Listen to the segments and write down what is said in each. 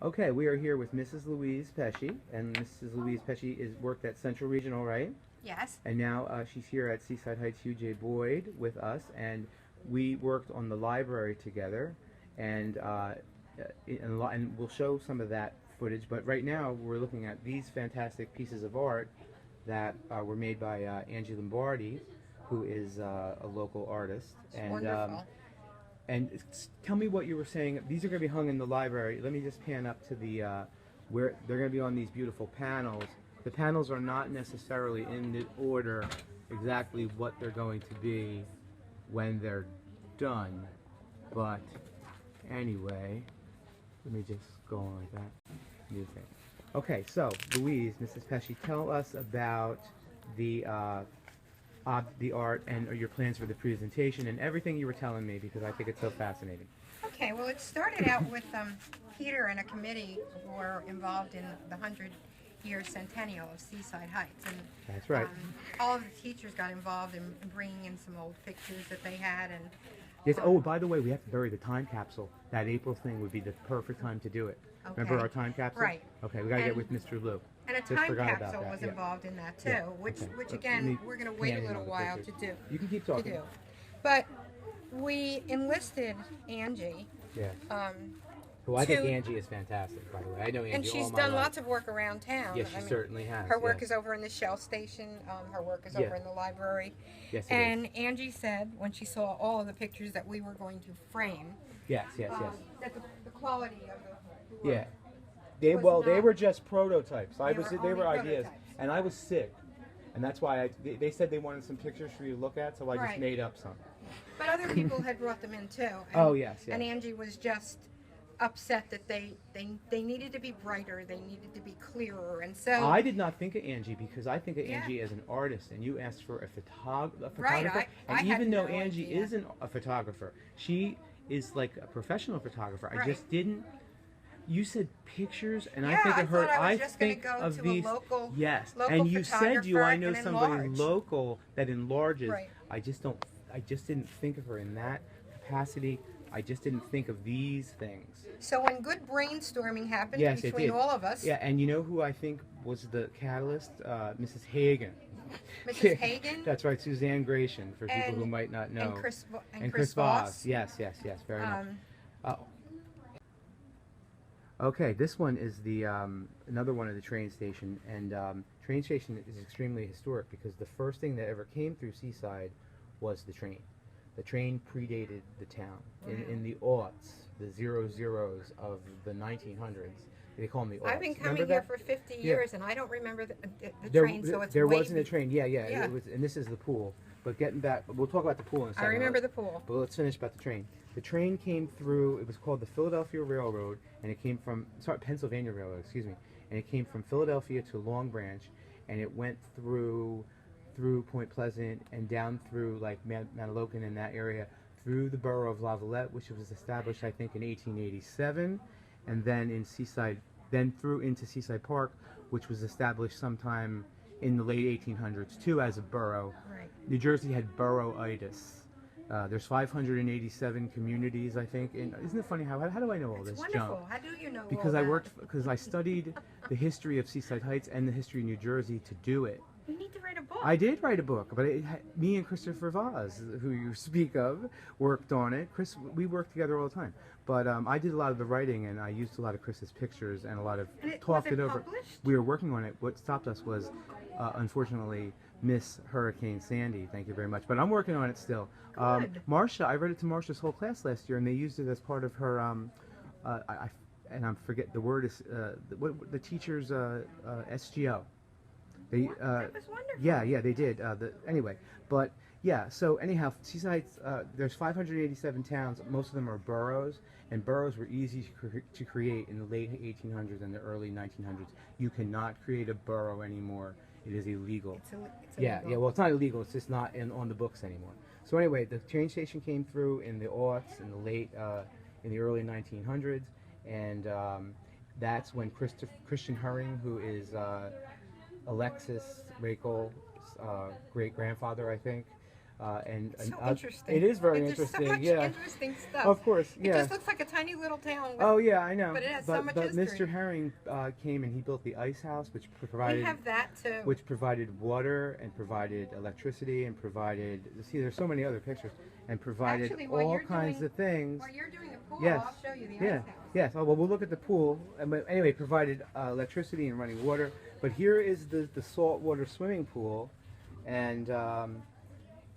Okay, we are here with Mrs. Louise Pesci, and Mrs. Louise Pesci is worked at Central Regional, right? Yes. And now she's here at Seaside Heights Hugh J. Boyd with us, and we worked on the library together, and and we'll show some of that footage. But right now, we're looking at these fantastic pieces of art that were made by Angie Lombardi, who is a local artist, It's wonderful. and tell me what you were saying. These are going to be hung in the library. Let me just pan up to the where they're going to be on these beautiful panels. The panels are not necessarily in the order exactly what they're going to be when they're done. But anyway, let me just go on like that. New thing. Okay, so Louise, Mrs. Pesci, tell us about the art and your plans for the presentation and everything you were telling me, because I think it's so fascinating. Okay, well, it started out with Peter and a committee who were involved in the 100-year centennial of Seaside Heights. And That's right. all of the teachers got involved in bringing in some old pictures that they had. And Yes. Oh, by the way, we have to bury the time capsule. That April thing would be the perfect time to do it. Okay. Remember our time capsule? Right. Okay, we got to get with Mr. Lou. And a Just time forgot about capsule that, was yeah. involved in that too, Yeah, which okay. again, we're going to wait a little while to do. You can keep To talking. do. But we enlisted Angie. Yeah. Um, Who I think to- Angie is fantastic, by the way. I know Angie and she's all my done life. lots of work around town. Yes, she certainly has. Her work yes. is over in the Shell Station. Her work is Yeah. over in the library. Yes, it And is. Angie said, when she saw all of the pictures that we were going to frame, Yes, yes, yes. that the quality of the work. Yeah. They was they not- were just prototypes. They were They were only ideas, prototypes. and I was sick, and that's why they said they wanted some pictures for you to look at, so I just Right. made up some. But other people had brought them in too. And, Oh, yes, yes. And Angie was just upset that they needed to be brighter, they needed to be clearer, and so I did not think of Angie because I think of Yeah. Angie as an artist, and you asked for a photographer. Right, I and had even though no Angie idea. isn't a photographer, she is like a professional photographer. I Right. just didn't. You said pictures, and I Yeah, think I of her. thought I was just gonna think go of to a these. local- yes, local and you said you. I know photographer and somebody enlarge. local that enlarges. Right. I just don't. I just didn't think of her in that capacity. I just didn't think of these things. So when good brainstorming happened Yes, it between did. all of us, Yeah, and you know who I think was the catalyst? Mrs. Hagen. Mrs. Hagen That's right, Suzanne Gratian, for people who And- might not know. and Chris Voss. Voss. Yes, yes, yes, very much. Um, Okay, this one is the another one of the train station, and train station is extremely historic because the first thing that ever came through Seaside was the train. The train predated the town in the aughts, the 00s of the 1900s. They call them the aughts. I've been Remember coming here that? for 50 Yeah. years, and I don't remember the There, train, so it's there way wasn't a be- train. Yeah, yeah, Yeah. It was, and this is the pool. But getting back, we'll talk about the pool in a I second. remember the pool. But let's finish about the train. The train came through. It was called the Philadelphia Railroad, and it came from Pennsylvania Railroad. Excuse me. And it came from Philadelphia to Long Branch, and it went through Point Pleasant and down through like Manalocan in that area, through the borough of Lavalette, which was established I think in 1887, and then in Seaside, then through into Seaside Park, which was established sometime in the late 1800s too as a borough. Right. New Jersey had boroughitis. There's 587 communities, I think. And isn't it funny how do I know all It's this wonderful. junk? How do you know all Because I that? because I studied the history of Seaside Heights and the history of New Jersey to do it. You need to write a book. I did write a book, but me and Christopher Voss, who you speak of, worked on it. Chris, we worked together all the time. But I did a lot of the writing, and I used a lot of Chris's pictures and a lot of And talked was it it over. published? We were working on it. What stopped us was, unfortunately, Miss Hurricane Sandy. Thank you very much. But I'm working on it still. Good. Marcia, I read it to Marcia's whole class last year, and they used it as part of her. And I forget the word is the teacher's SGO. They, That was wonderful. yeah, they did. Anyway, but yeah. So anyhow, Seaside, there's 587 towns. Most of them are boroughs, and boroughs were easy to create in the late 1800s and the early 1900s. You cannot create a borough anymore. It is illegal. It's Yeah, illegal. yeah. Well, it's not illegal. It's just not on the books anymore. So anyway, the train station came through in the aughts, in the late, in the early 1900s, and that's when Christian Herring, who is Alexis Rakel's great grandfather, I think, So interesting. It is very There's interesting. so much Yeah, interesting stuff. of course. Yeah. It just looks like a tiny little town. With, Oh yeah, I know. But it has so much history. Mr. Herring came and he built the ice house, which provided. We have that too. Which provided water and provided electricity and provided. See, there's so many other pictures and provided Actually, all kinds of things. While you're doing the pool, Yes. I'll show you the Yeah. ice house. Yes. Oh well, we'll look at the pool. But anyway, provided electricity and running water. But here is the saltwater swimming pool, and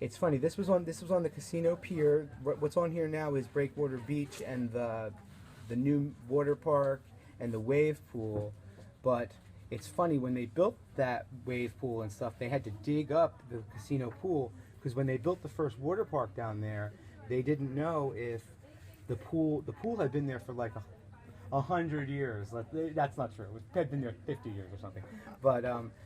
it's funny. This was on the casino pier. What's on here now is Breakwater Beach and the new water park and the wave pool. But it's funny, when they built that wave pool and stuff, they had to dig up the casino pool, because when they built the first water park down there, they didn't know if the pool had been there for like 100 years. That's not true. It had been there 50 years or something. But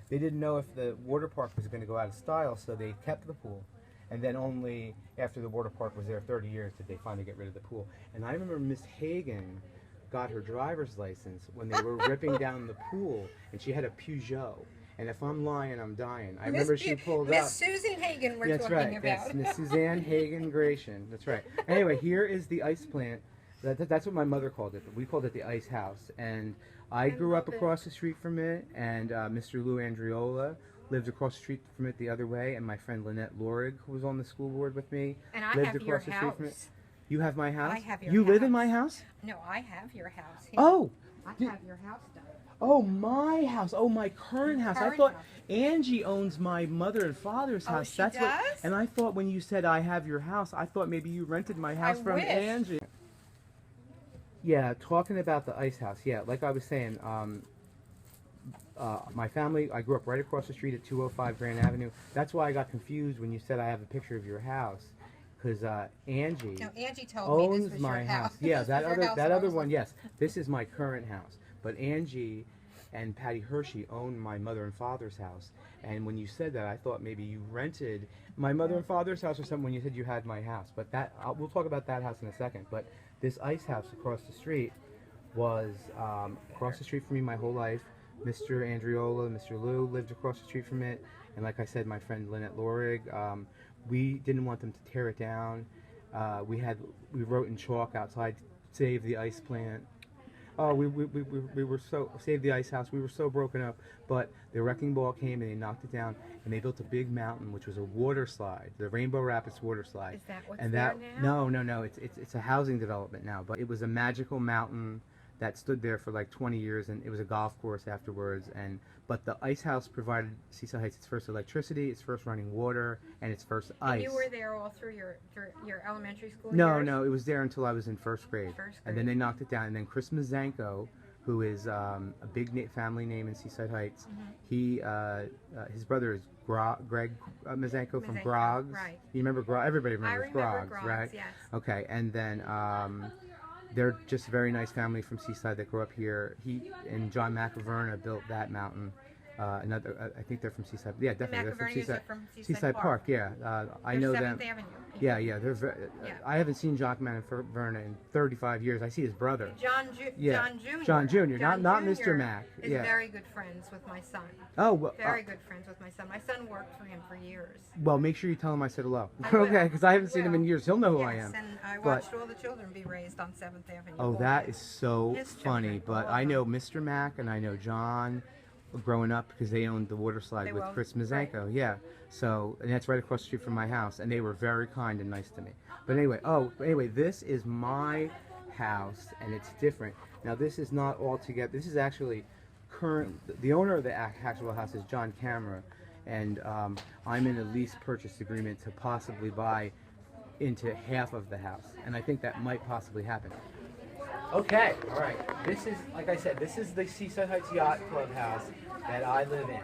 they didn't know if the water park was going to go out of style, so they kept the pool. And then only after the water park was there 30 years did they finally get rid of the pool. And I remember Miss Hagen got her driver's license when they were ripping down the pool, and she had a Peugeot. And if I'm lying, I'm dying. I remember she pulled up. Miss Susan Hagen we're That's talking right. about. That's Miss Suzanne Hagen Gratian. That's right. Anyway, here is the ice plant. That's what my mother called it, but we called it the ice house. And I grew up across the street from it, and Mr. Lou Andriola lived across the street from it the other way, and my friend Lynette Lorig, who was on the school board with me, And I lived have across your the street from it. house. You have my house? I have your You live in house. my house? No, I have your house. Here. Oh! I have your house done. Oh, my house. Oh, my current house. I Current thought house. Angie owns my mother and father's Oh, house. she That's does? what. And I thought when you said I have your house, I thought maybe you rented my house from wish. Angie. Yeah, talking about the ice house. Yeah, like I was saying, my family, I grew up right across the street at 205 Grand Avenue. That's why I got confused when you said I have a picture of your house, because Angie No, Angie told me owns this was my your house. house. Yeah, This that was your other house, that and I other was one. like, Yes, this is my current house. But Angie and Patty Hershey own my mother and father's house. And when you said that, I thought maybe you rented my mother and father's house or something when you said you had my house. But that we'll talk about that house in a second. But this ice house across the street was across the street from me my whole life. Mr. Andriola, Mr. Lou lived across the street from it. And like I said, my friend Lynette Lorig, we didn't want them to tear it down. We wrote in chalk outside, "Save the ice plant." Oh, we were so, save the ice house. We were so broken up, but the wrecking ball came and they knocked it down, and they built a big mountain, which was a water slide, the Rainbow Rapids water slide. Is that what's and there now? No, it's a housing development now, but it was a magical mountain that stood there for like 20 years, and it was a golf course afterwards. But the ice house provided Seaside Heights its first electricity, its first running water, and its first ice. And you were there all through your elementary school No, years? no, it was there until I was in first grade. And then they knocked it down. And then Chris Mazanko, who is a big family name in Seaside Heights, his brother is Greg Mazanko from Grog's. Right. You remember Grog? Everybody remembers Grog's, right? Yes. Okay, and then they're just a very nice family from Seaside that grew up here. He and John McAverna built that mountain. I think they're from Seaside. Yeah, definitely. They're from Seaside Park. Yeah, I know them. 7th Avenue. Yeah. They're I haven't seen John McAverna in 35 years. I see his brother. John Jr. John Jr. Not Jr. Mr. Mac. Is Yeah. very good friends with my son. Oh, well, Very good friends with my son. My son worked for him for years. well, make sure you tell him I said hello. I will. Okay, because I haven't seen him in will. years. He'll know who I Yes, am. and I But- watched all the children be raised on 7th Avenue. Oh, all that his- is so his funny. children, But all of I know them. Mr. Mac and I know John growing up because they owned the water slide They with will, Chris Mazanko. Yeah. So, and that's right across the street from my house. And they were very kind and nice to me. But anyway, this is my house and it's different. Now, this is not all together. This is actually the owner of the actual house is John Camera. And I'm in a lease purchase agreement to possibly buy into half of the house. And I think that might possibly happen. Okay, all right. This is, like I said, this is the Seaside Heights Yacht Club house that I live in.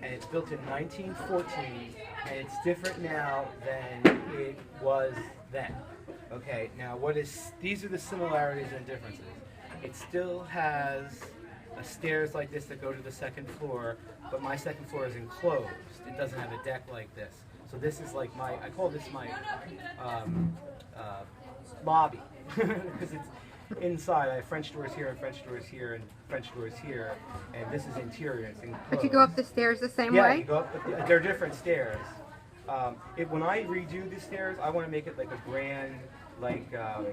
And it's built in 1914, and it's different now than it was then. Okay, now these are the similarities and differences. It still has stairs like this that go to the second floor, but my second floor is enclosed. It doesn't have a deck like this. So this is like I call this my lobby, because it's inside. I have French doors here and French doors here and French doors here, and this is interior. It's enclosed. But you go up the stairs the same Yeah, way? you go up. They're different stairs. When I redo the stairs, I want to make it like a grand, like a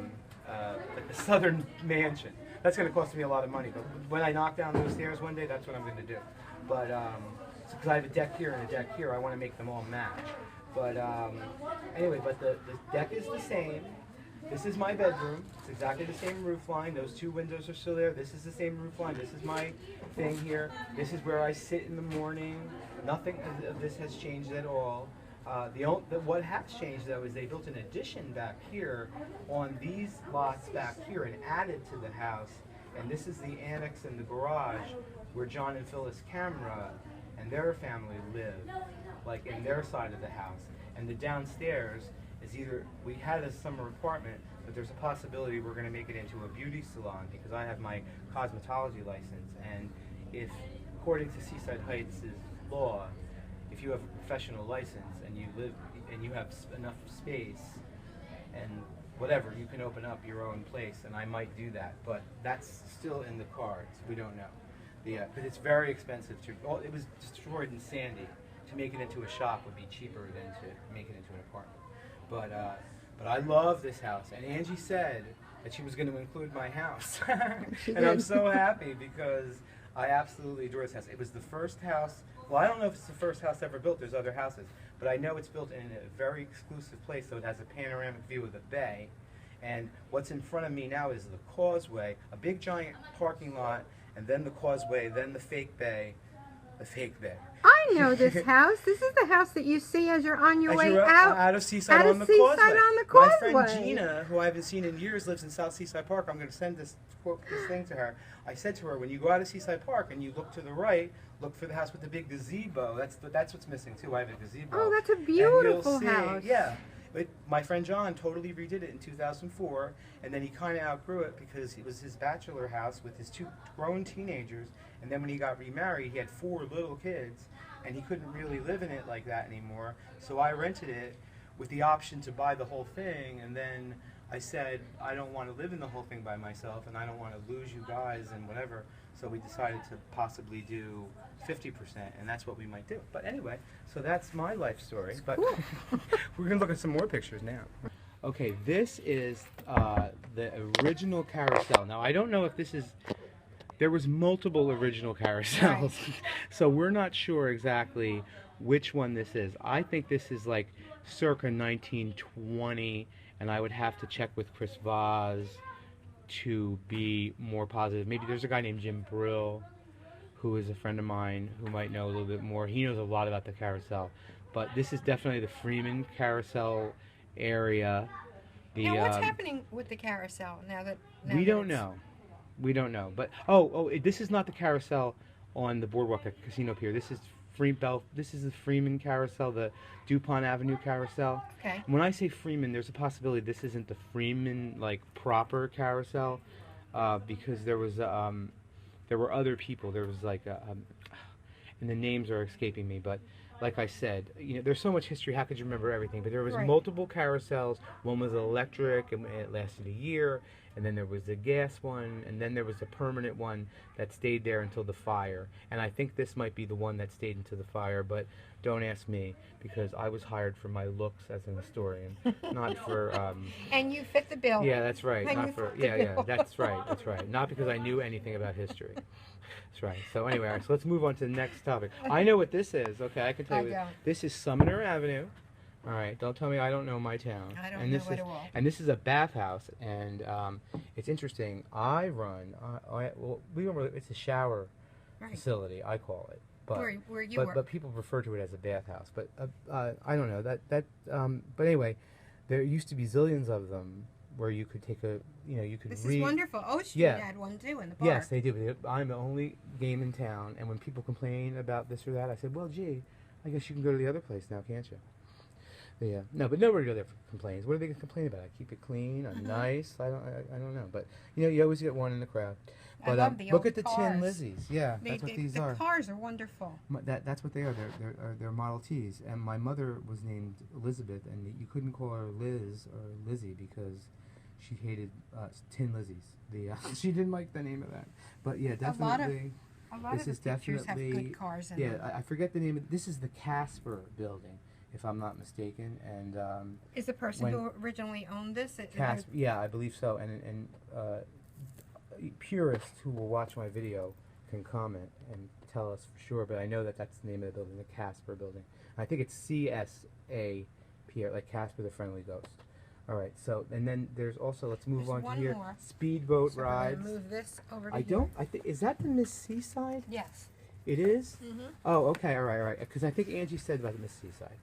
southern mansion. That's going to cost me a lot of money. But when I knock down those stairs one day, that's what I'm going to do. But because I have a deck here and a deck here, I want to make them all match. But anyway, but the deck is the same. This is my bedroom. It's exactly the same roof line. Those two windows are still there. This is the same roof line. This is my thing here. This is where I sit in the morning. Nothing of this has changed at all. What has changed though is they built an addition back here on these lots back here and added to the house. And this is the annex and the garage where John and Phyllis Camera and their family live, like in their side of the house. And the downstairs is either, we had a summer apartment, but there's a possibility we're going to make it into a beauty salon because I have my cosmetology license. And if, according to Seaside Heights' law, if you have a professional license and you live and you have enough space and whatever, you can open up your own place, and I might do that, but that's still in the cards. We don't know. Because it's very expensive to. Well, it was destroyed in Sandy. To make it into a shop would be cheaper than to make it into an apartment. But I love this house, and Angie said that she was going to include my house, and I'm so happy because I absolutely adore this house. It was the first house. Well, I don't know if it's the first house ever built. There's other houses, but I know it's built in a very exclusive place, so it has a panoramic view of the bay. And what's in front of me now is the causeway, a big giant parking lot, and then the causeway, then the fake bay, the fake bay. I know this house. This is the house that you see as you're on your way out of Seaside on the causeway. My friend Gina, who I haven't seen in years, lives in South Seaside Park. I'm going to send this thing to her. I said to her, when you go out of Seaside Park and you look to the right, look for the house with the big gazebo. That's what's missing too. I have a gazebo. Oh, that's a beautiful house. Yeah. But my friend John totally redid it in 2004, and then he kind of outgrew it because it was his bachelor house with his two grown teenagers, and then when he got remarried, he had 4 little kids, and he couldn't really live in it like that anymore. So I rented it with the option to buy the whole thing, and then I said, I don't want to live in the whole thing by myself, and I don't want to lose you guys and whatever, so we decided to possibly do 50%, and that's what we might do. But anyway, so that's my life story. But we're going to look at some more pictures now. Okay, this is the original Carousel. Now, I don't know if this is... There was multiple original Carousels, right. So we're not sure exactly which one this is. I think this is like circa 1920, and I would have to check with Chris Vaz to be more positive. Maybe there's a guy named Jim Brill, who is a friend of mine, who might know a little bit more. He knows a lot about the Carousel. But this is definitely the Freeman Carousel area. Now, what's happening with the Carousel now that... we don't know. We don't know. But, this is not the Carousel on the boardwalk at Casino Pier. This is This is the Freeman Carousel, the DuPont Avenue Carousel. Okay. When I say Freeman, there's a possibility this isn't the Freeman, like, proper Carousel, because there were other people. There was, like, and the names are escaping me, but like I said, there's so much history, how could you remember everything? But there was multiple carousels. One was electric, and it lasted a year, and then there was the gas one, and then there was a permanent one that stayed there until the fire. And I think this might be the one that stayed into the fire, but don't ask me, because I was hired for my looks as an historian, not for... and you fit the bill. Yeah, that's right. Not for... Yeah, that's right. Not because I knew anything about history. That's right. So anyway, so let's move on to the next topic. I know what this is. Okay, I can tell you. This is Sumner Avenue. All right, don't tell me I don't know my town. I don't know it at all. And this is a bathhouse, and it's interesting. It's a shower facility, I call it. But, where you work. But people refer to it as a bathhouse. But I don't know but anyway, there used to be zillions of them where you could take you could This read. is wonderful. Oak Street had one too in the park. Yes, they do. I'm the only game in town, and when people complain about this or that, I said, well, gee, I guess you can go to the other place now, can't you? Yeah. No, but nobody there complains. What are they going to complain about? I keep it clean. I'm nice. I don't know. But you always get one in the crowd. But I love the look old at the cars. Tin Lizzies. Yeah, that's what these are. The cars are wonderful. That's what they are. They're Model Ts. And my mother was named Elizabeth, and you couldn't call her Liz or Lizzie because she hated Tin Lizzies. She didn't like the name of that. But yeah, definitely. A lot of the pictures have good cars in them. I forget the name of. This is the Casper building. if I'm not mistaken. And Is the person who originally owned this? yeah, I believe so. And purists who will watch my video can comment and tell us for sure. But I know that that's the name of the building, the Casper building. I think it's CSA, like Casper the Friendly Ghost. All right. So and then there's also, let's move on to here. More. Speedboat So rides. We're gonna move this over to I don't. I think is that the Miss Seaside? Yes. It is? Mm-hmm. Oh, okay, all right. Because I think Angie said about the Miss Seaside.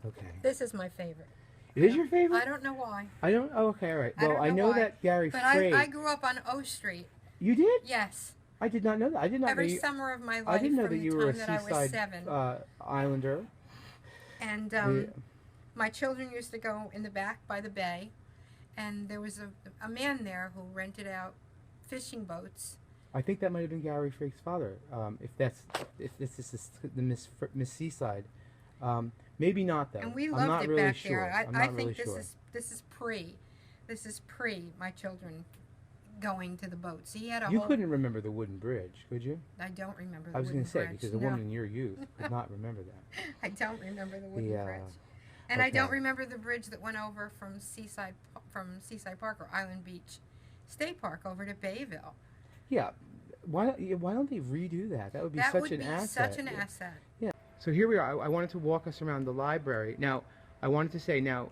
Okay. This is my favorite. It is your favorite? I don't know why. I don't. Oh, okay, all right. Well, I know why. that Gary But Frey. I grew up on O Street. You did? Yes. I did not know that. I did not. Every know you, summer of my life. I didn't know from that you the were a time that I was Seaside 7. Islander. And my children used to go in the back by the bay, and there was a man there who rented out fishing boats. I think that might have been Gary Frey's father. If this is the Miss Seaside, maybe not though. And we I'm loved not it really back sure. there. I'm I not think really sure. this is pre my children going to the boats. He had a You whole. couldn't remember the wooden bridge, could you? I don't remember the I was wooden going to say bridge. because a No. woman in your youth could not remember that. I don't remember the wooden Yeah. bridge. And I Okay. don't remember the bridge that went over from Seaside Park or Island Beach State Park over to Bayville. Yeah. Why don't they redo that? That would be That such would an be asset. such an asset. Yeah. So here we are. I wanted to walk us around the library. Now, I wanted to say now,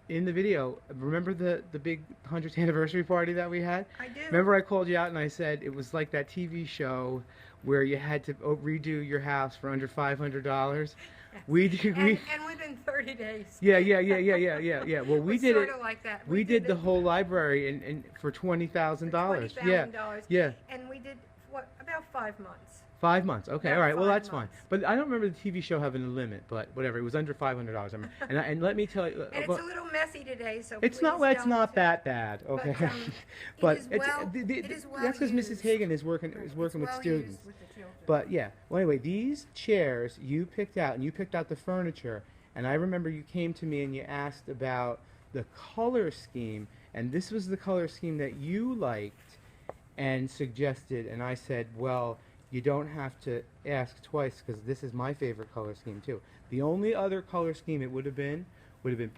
in the video, remember the big 100th anniversary party that we had? I do. Remember I called you out and I said it was like that TV show where you had to redo your house for under $500. We did. And within 30 days. Yeah. Well, we did sort it. of like that. We did the whole library and for $20,000. $20,000. Yeah. And we did about 5 months. 5 months. Okay, About all right. Well, 5 that's fine. months. But I don't remember the TV show having a limit. But whatever, it was under $500. And let me tell you, And it's a little messy today, so it's please not. It's don't- not that bad. Okay. But, But it is well that's because Mrs. used. Hagan is working with well students. used with the children. But yeah. Well, anyway, these chairs you picked out, and you picked out the furniture. And I remember you came to me and you asked about the color scheme, and this was the color scheme that you liked and suggested. And I said, well, you don't have to ask twice because this is my favorite color scheme too. The only other color scheme it would have been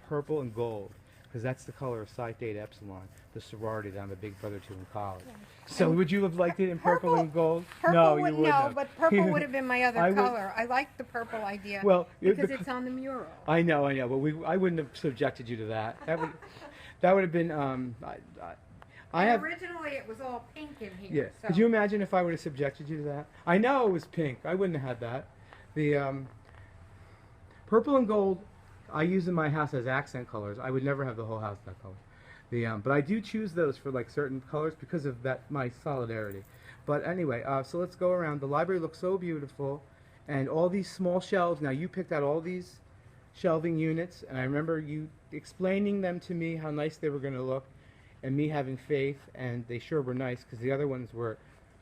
purple and gold, because that's the color of Psi Theta Epsilon, the sorority that I'm a big brother to in college. So would you have liked it in purple and gold? Purple No, would, you wouldn't no, have. but purple would have been my other I would- color. I like the purple idea Well, because the- it's on the mural. I know, but I wouldn't have subjected you to that. That would have been. I have. Originally, it was all pink in Yeah. here. So. Could you imagine if I would have subjected you to that? I know it was pink. I wouldn't have had that. The purple and gold I use in my house as accent colors. I would never have the whole house that color. But I do choose those for like certain colors because of that my solidarity. But anyway, so let's go around. The library looks so beautiful, and all these small shelves. Now you picked out all these shelving units, and I remember you explaining them to me how nice they were going to look, and me having faith, and they sure were nice because the other ones were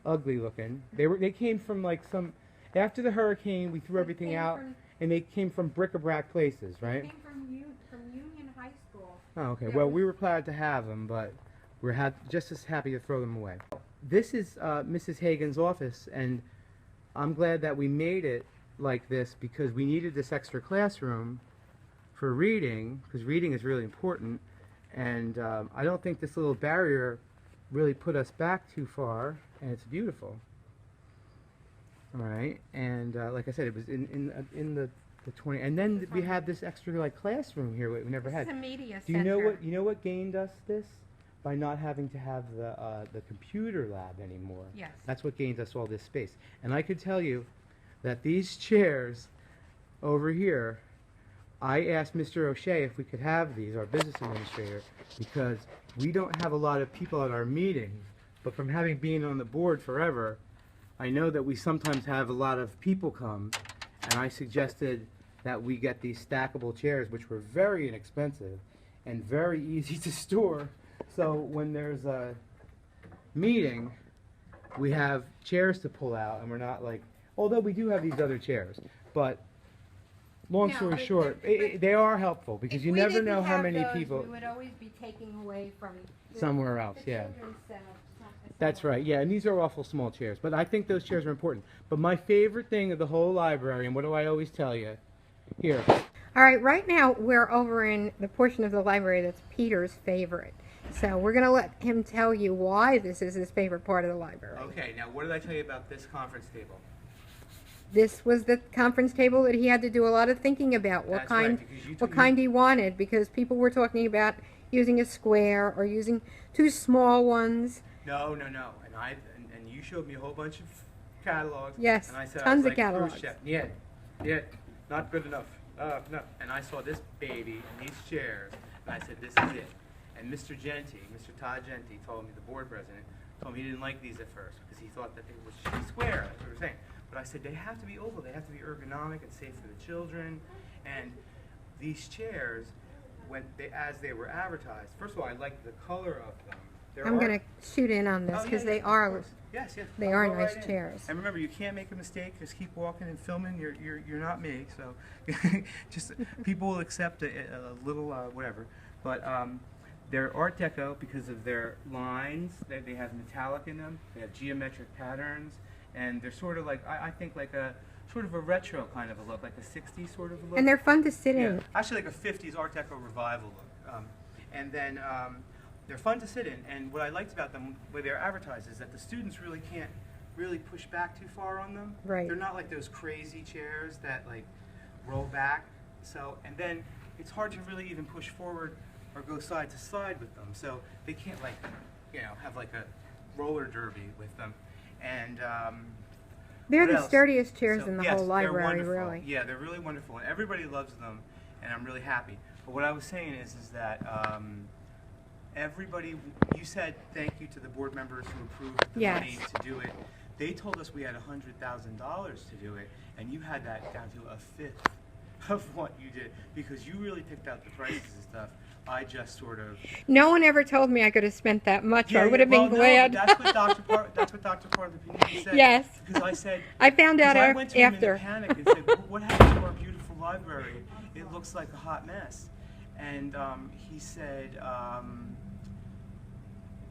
ugly looking. They came from like some after the hurricane. We threw everything out, and they came from bric-a-brac places, right? They came from Union High School. Oh, okay. Well, we were glad to have them, but we're just as happy to throw them away. This is Mrs. Hagan's office, and I'm glad that we made it like this because we needed this extra classroom for reading, because reading is really important, and I don't think this little barrier really put us back too far, and it's beautiful. All right, and like I said, it was in the 20, and then we have this extra like classroom here we never had. It's a media Do you know what gained us this? By not having to have the computer lab anymore. Yes. That's what gained us all this space. And I could tell you that these chairs over here, I asked Mr. O'Shea if we could have these, our business administrator, because we don't have a lot of people at our meetings, but from having been on the board forever, I know that we sometimes have a lot of people come, and I suggested that we get these stackable chairs, which were very inexpensive and very easy to store. So when there's a meeting, we have chairs to pull out, and we're not like, although we do have these other chairs, but long story short, they are helpful because you never know how many people. We would always be taking away from Somewhere else, the yeah. children's center. That's right, yeah, and these are awful small chairs, but I think those chairs are important. But my favorite thing of the whole library, and what do I always tell you? Here, All right, right now we're over in the portion of the library that's Peter's favorite. So we're going to let him tell you why this is his favorite part of the library. Okay, now what did I tell you about this conference table? This was the conference table that he had to do a lot of thinking about what That's right, kind because you what took- kind he wanted, because people were talking about using a square or using two small ones. No. And you showed me a whole bunch of catalogs. Yes, and I said, tons I was of catalogs. Khrushchev. Yeah, not good enough. No. And I saw this baby and these chairs, and I said, this is it. And Mr. Todd Genty, told me, the board president, told me he didn't like these at first because he thought that they should be square, as we were saying. But I said, they have to be oval, they have to be ergonomic and safe for the children. And these chairs, as they were advertised, first of all, I liked the color of them. I'm going to shoot in on this because they are Yes. they I'll are go nice right in. chairs. And remember, you can't make a mistake. Just keep walking and filming. You're not me, so just people will accept a little whatever. But they're Art Deco because of their lines. They have metallic in them. They have geometric patterns, and they're sort of like I think like a sort of a retro kind of a look, like a '60s sort of a look. And they're fun to sit Yeah, in. actually like a '50s Art Deco revival look. And then they're fun to sit in. And what I liked about them, where they're advertised, is that the students really can't really push back too far on them. Right. They're not like those crazy chairs that like roll back. So, and then it's hard to really even push forward or go side to side with them. So they can't like, have like a roller derby with them. And They're what the else? sturdiest chairs So, in the yes, whole they're library, wonderful. really. Yeah, they're really wonderful, and everybody loves them, and I'm really happy. But what I was saying is that everybody, you said thank you to the board members who approved the Yes. money to do it. They told us we had $100,000 to do it, and you had that down to a fifth of what you did because you really picked out the prices and stuff. I just sort of. No one ever told me I could have spent that much. I would have well, been glad. No, that's what Dr. Partheniou said. Yes. Because I said. I found out I went to him after. in a panic and said, "What happened to our beautiful library? It looks like a hot mess." And he said,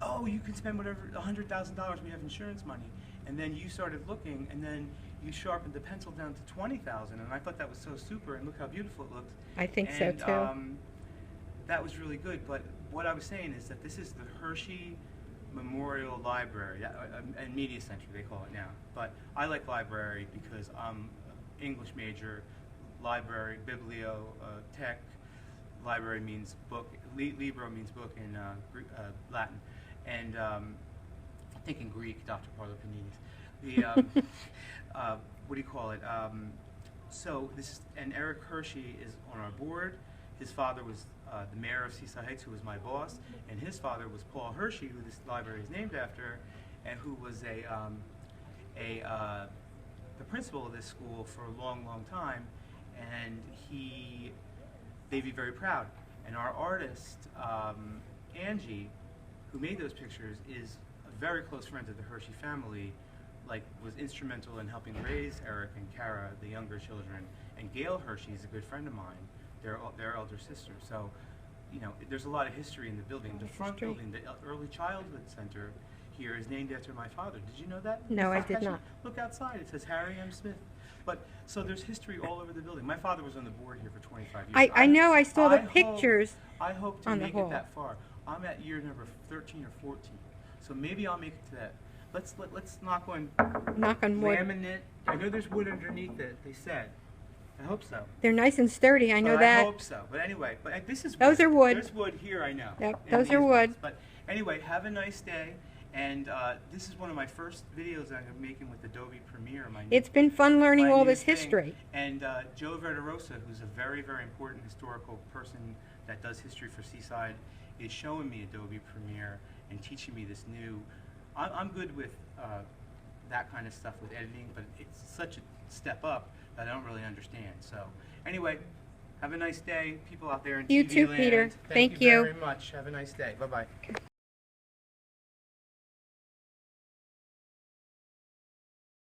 "Oh, you can spend whatever $100,000. We have insurance money." And then you started looking, and then you sharpened the pencil down to $20,000, and I thought that was so super. And look how beautiful it looked. I think so too. That was really good, but what I was saying is that this is the Hershey Memorial Library, and Media Center they call it now. But I like library because I'm English major, library, biblio, tech, library means book, libro means book in Latin, and I think in Greek, Dr. Parlo Paninis. The, what do you call it? So this, and Eric Hershey is on our board. His father was the mayor of Seaside Heights, who was my boss, and his father was Paul Hershey, who this library is named after, and who was the principal of this school for a long, long time, and they'd be very proud. And our artist, Angie, who made those pictures, is a very close friend of the Hershey family, was instrumental in helping raise Eric and Kara, the younger children, and Gail Hershey is a good friend of mine. Their elder sister. So, there's a lot of history in the building. The front building, the Early Childhood Center here, is named after my father. Did you know that? No, I Mrs. did Pesci? not. Look outside. It says Harry M. Smith. But so there's history all over the building. My father was on the board here for 25 years. I know. I saw the pictures. I hope to on the make wall. it that far. I'm at year number 13 or 14, so maybe I'll make it to that. Let's knock on wood. laminate. I know there's wood underneath it. They said. I hope so. They're nice and sturdy. I know that. I hope so. But anyway, this is wood. Those are wood. There's wood here, I know. Yep, And those these are wood. ones. But anyway, have a nice day. And this is one of my first videos that I'm making with Adobe Premiere. It's been fun learning my all new this thing. history. And Joe Verderosa, who's a very, very important historical person that does history for Seaside, is showing me Adobe Premiere and teaching me this new. I'm good with that kind of stuff with editing, but it's such a step up that I don't really understand. So anyway, have a nice day, people out there in You TV too, land. Peter. Thank Thank you you. very much. Have a nice day. Bye-bye.